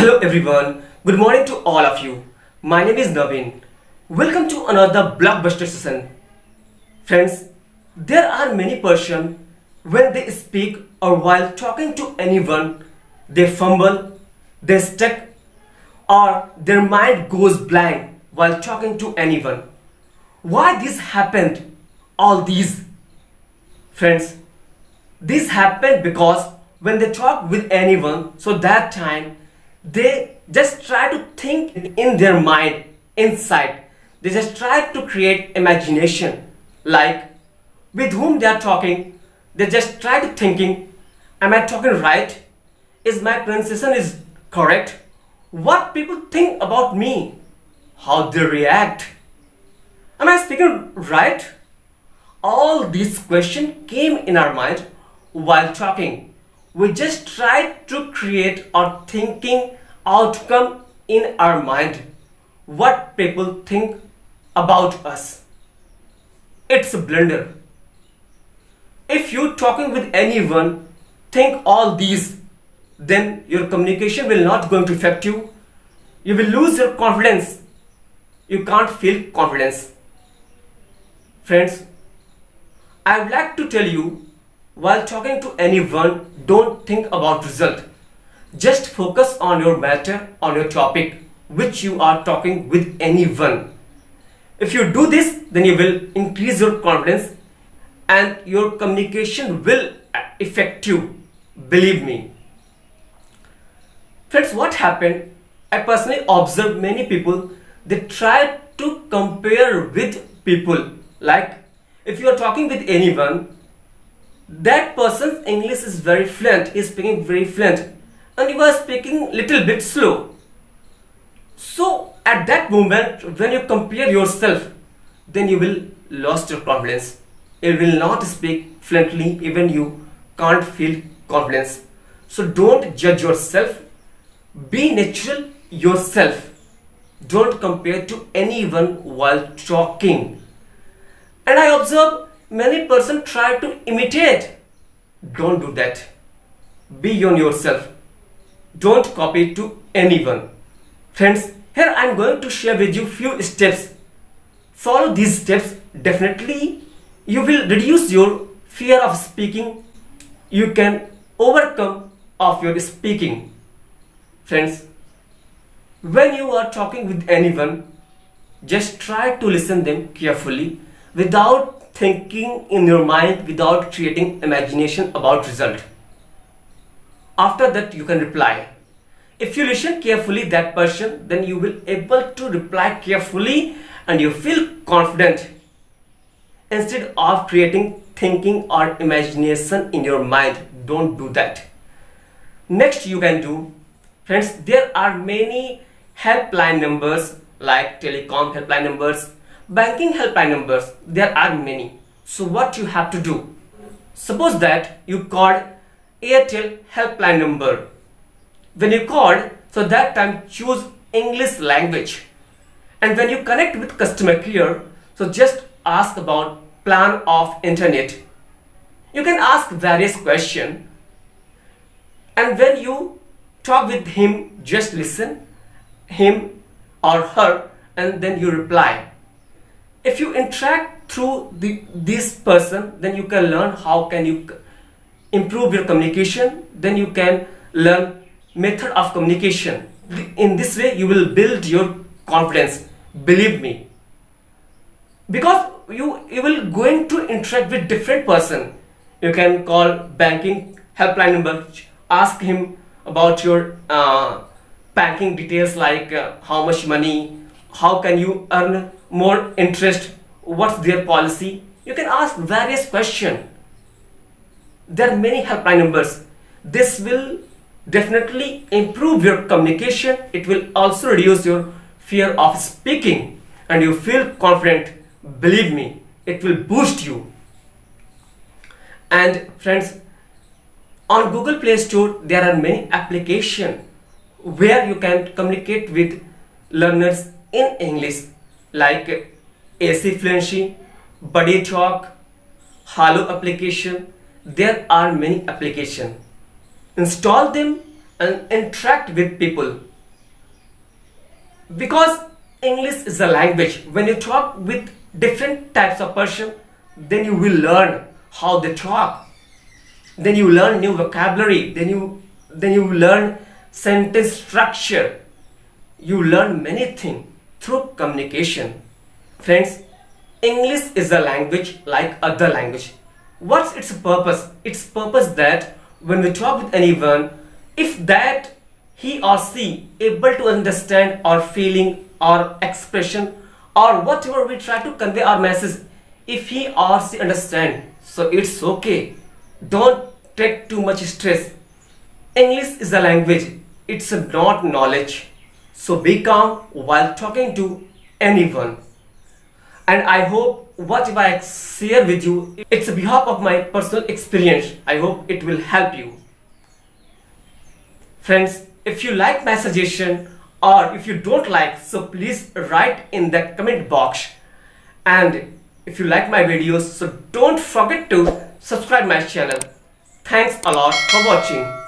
Hello everyone, good morning to all of you. My name is Naveen. Welcome to another blockbuster session. Friends, there are many persons when they speak or while talking to anyone, they fumble, they stuck, or their mind goes blank while talking to anyone. Why this happened? All these friends, this happened because when they talk with anyone, so that time they just try to think in their mind inside. They just try to create imagination like with whom they are talking. They just try to thinking, am I talking right? Is my pronunciation is correct? What people think about me? How they react? Am I speaking right? All these questions came in our mind while talking. We just tried to create our thinking outcome in our mind. What people think about us. It's a blender. If you talking with anyone, think all these, then your communication will not going to affect you. You will lose your confidence. You can't feel confidence. Friends, I would like to tell you, while talking to anyone, don't think about result. Just focus on your matter, on your topic, which you are talking with anyone. If you do this, then you will increase your confidence and your communication will affect you. Believe me. Friends, what happened? I personally observed many people, they try to compare with people. Like, if you are talking with anyone, that person's English is very fluent, he is speaking very fluent, and you are speaking little bit slow. So at that moment, when you compare yourself, then you will lose your confidence. You will not speak fluently, even you can't feel confidence. So don't judge yourself. Be natural yourself. Don't compare to anyone while talking. And I observe many persons try to imitate. Don't do that. Be on yourself. Don't copy to anyone. Friends, here I am going to share with you few steps. Follow these steps. Definitely you will reduce your fear of speaking. You can overcome of your speaking. Friends, when you are talking with anyone, just try to listen them carefully without thinking in your mind, without creating imagination about result. After that you can reply. If you listen carefully that person, then you will able to reply carefully and you feel confident instead of creating thinking or imagination in your mind. Don't do that. Next you can do, friends, there are many helpline numbers like telecom helpline numbers, banking helpline numbers. There are many. So what you have to do, suppose that you called Airtel helpline number. When you called, so that time choose English language, and when you connect with customer care, so just ask about plan of internet. You can ask various questions, and when you talk with him, just listen him or her and then you reply. If you interact through this person, then you can learn how can you improve your communication. Then you can learn method of communication. In this way you will build your confidence. Believe me, because you will going to interact with different person. You can call banking helpline number, ask him about your banking details like how much money, how can you earn more interest, what's their policy. You can ask various questions. There are many helpline numbers. This will definitely improve your communication. It will also reduce your fear of speaking and you feel confident. Believe me, it will boost you. And friends, on Google Play Store there are many applications where you can communicate with learners in English like AC Fluency, Buddy Talk, Hello application. There are many applications. Install them and interact with people. Because English is a language. When you talk with different types of person, then you will learn how they talk. Then you learn new vocabulary. Then you learn sentence structure. You learn many things through communication. Friends, English is a language like other language. What's its purpose? Its purpose that when we talk with anyone, if that he or she able to understand our feeling, our expression, or whatever we try to convey our message, if he or she understand, so it's okay. Don't take too much stress. English is a language. It's not knowledge. So be calm while talking to anyone. And I hope whatever I share with you, it's a behalf of my personal experience. I hope it will help you. Friends, if you like my suggestion or if you don't like, so please write in the comment box. And if you like my videos, so don't forget to subscribe my channel. Thanks a lot for watching.